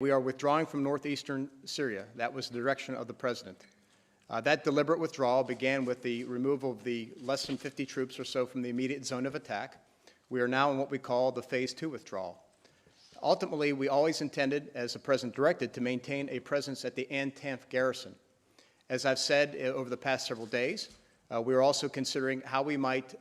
We are withdrawing from northeastern Syria. That was the direction of the President. That deliberate withdrawal began with the removal of the less than 50 troops or so from the immediate zone of attack. We are now in what we call the Phase 2 withdrawal. Ultimately, we always intended, as the President directed, to maintain a presence at the Antanf garrison. As I've said over the past several days, we are also considering how we might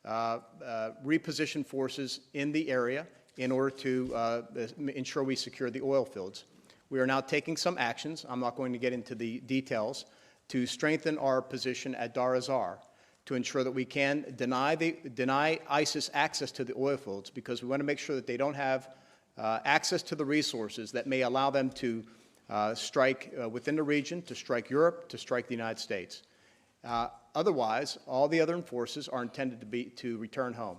reposition forces in the area in order to ensure we secure the oil fields. We are now taking some actions, I'm not going to get into the details, to strengthen our position at Dar Azar to ensure that we can deny ISIS access to the oil fields, because we want to make sure that they don't have access to the resources that may allow them to strike within the region, to strike Europe, to strike the United States. Otherwise, all the other forces are intended to return home.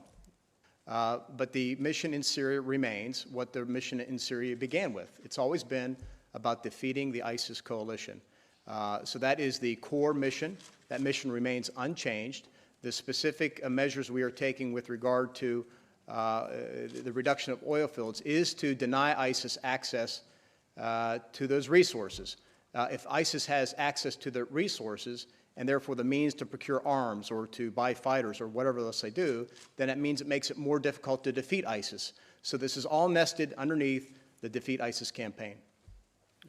But the mission in Syria remains what the mission in Syria began with. It's always been about defeating the ISIS coalition. So that is the core mission. That mission remains unchanged. The specific measures we are taking with regard to the reduction of oil fields is to deny ISIS access to those resources. If ISIS has access to the resources, and therefore the means to procure arms or to buy fighters or whatever else they do, then it means it makes it more difficult to defeat ISIS. So this is all nested underneath the Defeat ISIS campaign.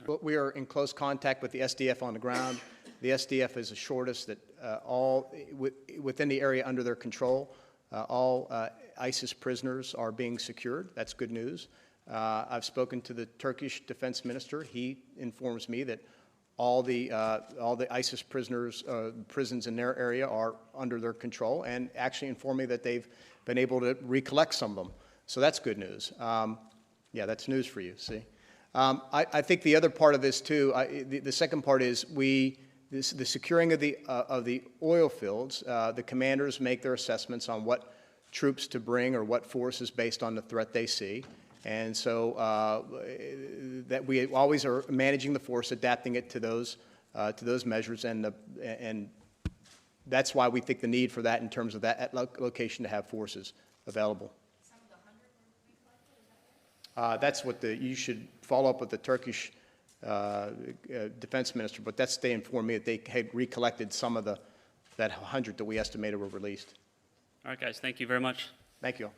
But we are in close contact with the SDF on the ground. The SDF has assured us that within the area under their control, all ISIS prisoners are being secured. That's good news. I've spoken to the Turkish defense minister. He informs me that all the ISIS prisoners, prisons in their area are under their control, and actually informed me that they've been able to recollect some of them. So that's good news. Yeah, that's news for you, see. I think the other part of this, too, the second part is the securing of the oil fields. The commanders make their assessments on what troops to bring or what forces based on the threat they see. And so that we always are managing the force, adapting it to those measures, and that's why we think the need for that in terms of that location to have forces available. Some of the 100 were reflected, is that right? That's what you should follow up with the Turkish defense minister, but they informed me that they had recollected some of that 100 that we estimated were released. All right, guys, thank you very much. Thank you.